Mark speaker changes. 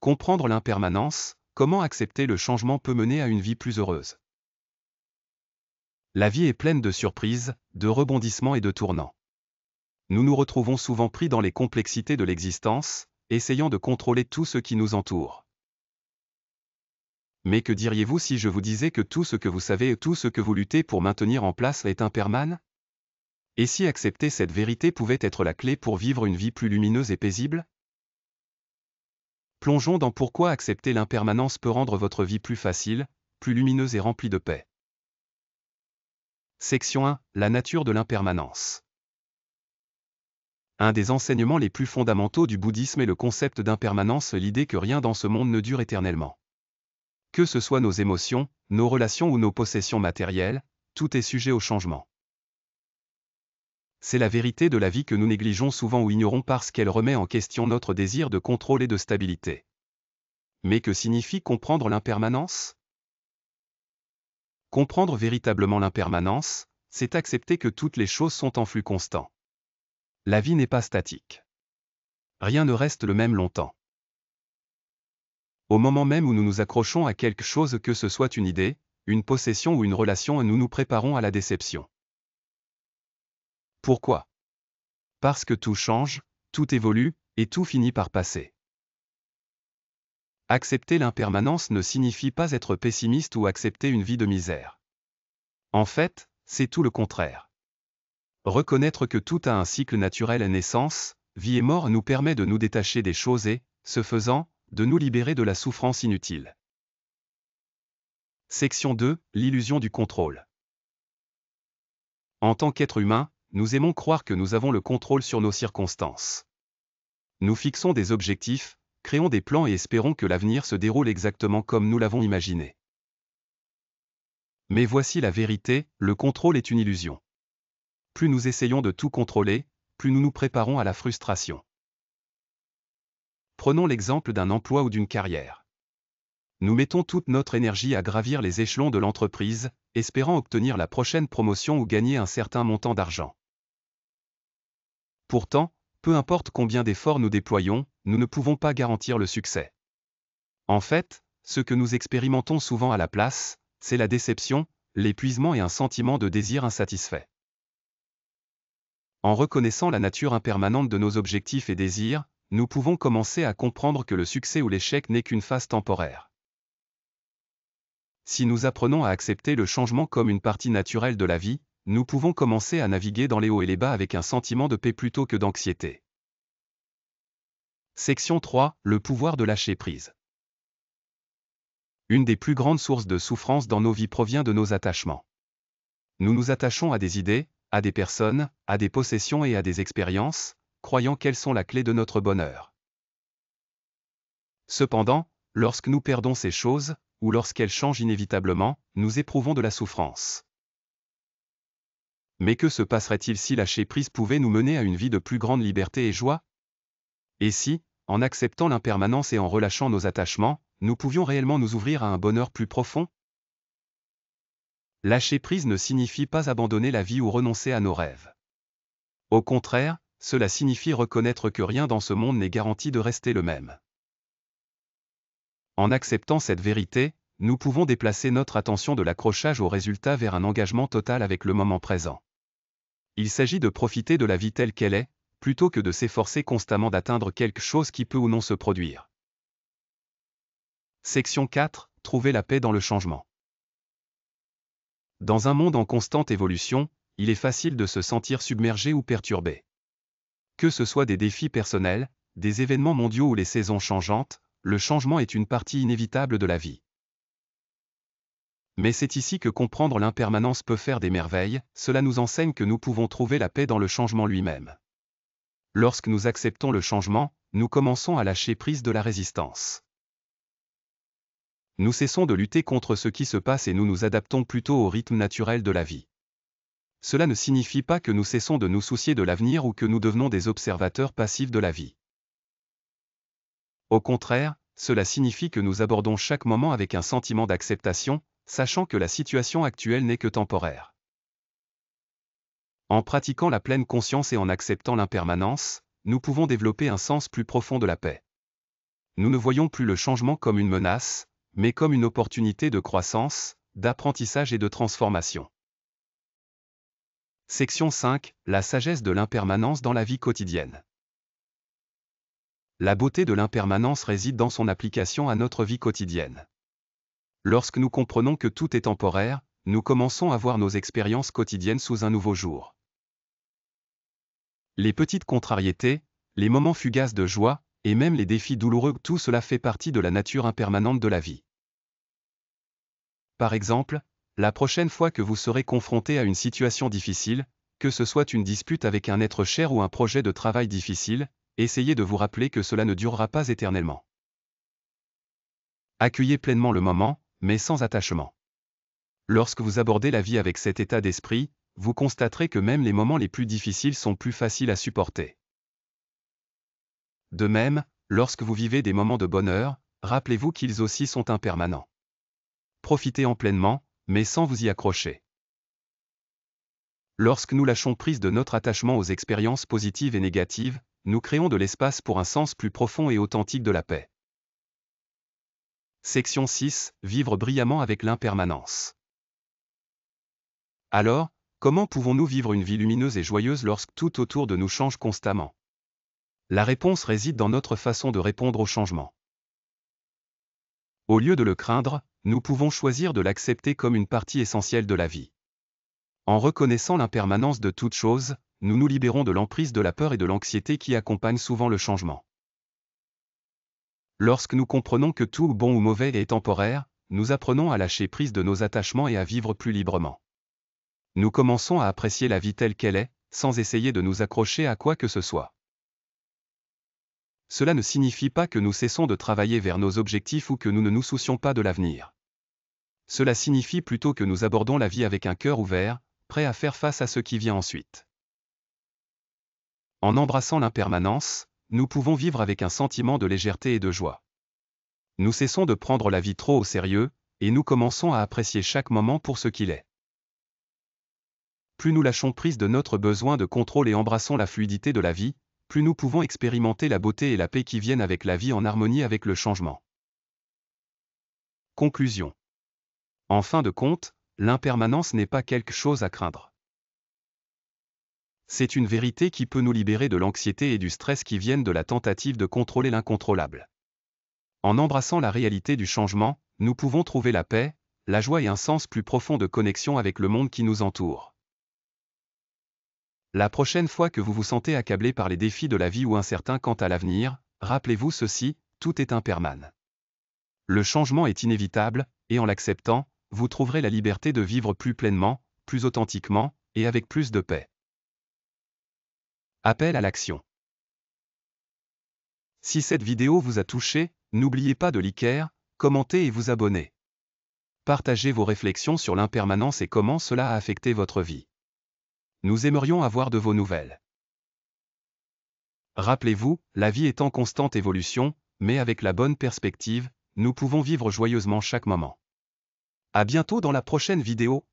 Speaker 1: Comprendre l'impermanence, comment accepter le changement peut mener à une vie plus heureuse. La vie est pleine de surprises, de rebondissements et de tournants. Nous nous retrouvons souvent pris dans les complexités de l'existence, essayant de contrôler tout ce qui nous entoure. Mais que diriez-vous si je vous disais que tout ce que vous savez et tout ce que vous luttez pour maintenir en place est impermanent? Et si accepter cette vérité pouvait être la clé pour vivre une vie plus lumineuse et paisible? Plongeons dans pourquoi accepter l'impermanence peut rendre votre vie plus facile, plus lumineuse et remplie de paix. Section 1. La nature de l'impermanence. Un des enseignements les plus fondamentaux du bouddhisme est le concept d'impermanence, l'idée que rien dans ce monde ne dure éternellement. Que ce soit nos émotions, nos relations ou nos possessions matérielles, tout est sujet au changement. C'est la vérité de la vie que nous négligeons souvent ou ignorons parce qu'elle remet en question notre désir de contrôle et de stabilité. Mais que signifie comprendre l'impermanence? Comprendre véritablement l'impermanence, c'est accepter que toutes les choses sont en flux constant. La vie n'est pas statique. Rien ne reste le même longtemps. Au moment même où nous nous accrochons à quelque chose, que ce soit une idée, une possession ou une relation, nous nous préparons à la déception. Pourquoi? Parce que tout change, tout évolue, et tout finit par passer. Accepter l'impermanence ne signifie pas être pessimiste ou accepter une vie de misère. En fait, c'est tout le contraire. Reconnaître que tout a un cycle naturel, naissance, vie et mort, nous permet de nous détacher des choses et, ce faisant, de nous libérer de la souffrance inutile. Section 2. L'illusion du contrôle. En tant qu'être humain, nous aimons croire que nous avons le contrôle sur nos circonstances. Nous fixons des objectifs, créons des plans et espérons que l'avenir se déroule exactement comme nous l'avons imaginé. Mais voici la vérité, le contrôle est une illusion. Plus nous essayons de tout contrôler, plus nous nous préparons à la frustration. Prenons l'exemple d'un emploi ou d'une carrière. Nous mettons toute notre énergie à gravir les échelons de l'entreprise, espérant obtenir la prochaine promotion ou gagner un certain montant d'argent. Pourtant, peu importe combien d'efforts nous déployons, nous ne pouvons pas garantir le succès. En fait, ce que nous expérimentons souvent à la place, c'est la déception, l'épuisement et un sentiment de désir insatisfait. En reconnaissant la nature impermanente de nos objectifs et désirs, nous pouvons commencer à comprendre que le succès ou l'échec n'est qu'une phase temporaire. Si nous apprenons à accepter le changement comme une partie naturelle de la vie, nous pouvons commencer à naviguer dans les hauts et les bas avec un sentiment de paix plutôt que d'anxiété. Section 3. Le pouvoir de lâcher prise. Une des plus grandes sources de souffrance dans nos vies provient de nos attachements. Nous nous attachons à des idées, à des personnes, à des possessions et à des expériences, croyant qu'elles sont la clé de notre bonheur. Cependant, lorsque nous perdons ces choses, ou lorsqu'elles changent inévitablement, nous éprouvons de la souffrance. Mais que se passerait-il si lâcher prise pouvait nous mener à une vie de plus grande liberté et joie? Et si, en acceptant l'impermanence et en relâchant nos attachements, nous pouvions réellement nous ouvrir à un bonheur plus profond? Lâcher prise ne signifie pas abandonner la vie ou renoncer à nos rêves. Au contraire, cela signifie reconnaître que rien dans ce monde n'est garanti de rester le même. En acceptant cette vérité, nous pouvons déplacer notre attention de l'accrochage au résultat vers un engagement total avec le moment présent. Il s'agit de profiter de la vie telle qu'elle est, plutôt que de s'efforcer constamment d'atteindre quelque chose qui peut ou non se produire. Section 4. Trouver la paix dans le changement. Dans un monde en constante évolution, il est facile de se sentir submergé ou perturbé. Que ce soit des défis personnels, des événements mondiaux ou les saisons changeantes, le changement est une partie inévitable de la vie. Mais c'est ici que comprendre l'impermanence peut faire des merveilles, cela nous enseigne que nous pouvons trouver la paix dans le changement lui-même. Lorsque nous acceptons le changement, nous commençons à lâcher prise de la résistance. Nous cessons de lutter contre ce qui se passe et nous nous adaptons plutôt au rythme naturel de la vie. Cela ne signifie pas que nous cessons de nous soucier de l'avenir ou que nous devenons des observateurs passifs de la vie. Au contraire, cela signifie que nous abordons chaque moment avec un sentiment d'acceptation, sachant que la situation actuelle n'est que temporaire. En pratiquant la pleine conscience et en acceptant l'impermanence, nous pouvons développer un sens plus profond de la paix. nous ne voyons plus le changement comme une menace, mais comme une opportunité de croissance, d'apprentissage et de transformation. Section 5. La sagesse de l'impermanence dans la vie quotidienne. La beauté de l'impermanence réside dans son application à notre vie quotidienne. Lorsque nous comprenons que tout est temporaire, nous commençons à voir nos expériences quotidiennes sous un nouveau jour. Les petites contrariétés, les moments fugaces de joie, et même les défis douloureux, tout cela fait partie de la nature impermanente de la vie. Par exemple, la prochaine fois que vous serez confronté à une situation difficile, que ce soit une dispute avec un être cher ou un projet de travail difficile, essayez de vous rappeler que cela ne durera pas éternellement. Accueillez pleinement le moment, mais sans attachement. Lorsque vous abordez la vie avec cet état d'esprit, vous constaterez que même les moments les plus difficiles sont plus faciles à supporter. De même, lorsque vous vivez des moments de bonheur, rappelez-vous qu'ils aussi sont impermanents. Profitez-en pleinement, mais sans vous y accrocher. Lorsque nous lâchons prise de notre attachement aux expériences positives et négatives, nous créons de l'espace pour un sens plus profond et authentique de la paix. Section 6. Vivre brillamment avec l'impermanence. Alors, comment pouvons-nous vivre une vie lumineuse et joyeuse lorsque tout autour de nous change constamment? La réponse réside dans notre façon de répondre au changement. Au lieu de le craindre, nous pouvons choisir de l'accepter comme une partie essentielle de la vie. En reconnaissant l'impermanence de toute chose, nous nous libérons de l'emprise de la peur et de l'anxiété qui accompagnent souvent le changement. Lorsque nous comprenons que tout bon ou mauvais est temporaire, nous apprenons à lâcher prise de nos attachements et à vivre plus librement. Nous commençons à apprécier la vie telle qu'elle est, sans essayer de nous accrocher à quoi que ce soit. Cela ne signifie pas que nous cessons de travailler vers nos objectifs ou que nous ne nous soucions pas de l'avenir. Cela signifie plutôt que nous abordons la vie avec un cœur ouvert, prêt à faire face à ce qui vient ensuite. En embrassant l'impermanence, nous pouvons vivre avec un sentiment de légèreté et de joie. Nous cessons de prendre la vie trop au sérieux, et nous commençons à apprécier chaque moment pour ce qu'il est. Plus nous lâchons prise de notre besoin de contrôle et embrassons la fluidité de la vie, plus nous pouvons expérimenter la beauté et la paix qui viennent avec la vie en harmonie avec le changement. Conclusion. En fin de compte, l'impermanence n'est pas quelque chose à craindre. C'est une vérité qui peut nous libérer de l'anxiété et du stress qui viennent de la tentative de contrôler l'incontrôlable. En embrassant la réalité du changement, nous pouvons trouver la paix, la joie et un sens plus profond de connexion avec le monde qui nous entoure. La prochaine fois que vous vous sentez accablé par les défis de la vie ou incertain quant à l'avenir, rappelez-vous ceci, tout est impermanent. Le changement est inévitable, et en l'acceptant, vous trouverez la liberté de vivre plus pleinement, plus authentiquement, et avec plus de paix. Appel à l'action. Si cette vidéo vous a touché, n'oubliez pas de liker, commenter et vous abonner. Partagez vos réflexions sur l'impermanence et comment cela a affecté votre vie. Nous aimerions avoir de vos nouvelles. Rappelez-vous, la vie est en constante évolution, mais avec la bonne perspective, nous pouvons vivre joyeusement chaque moment. À bientôt dans la prochaine vidéo.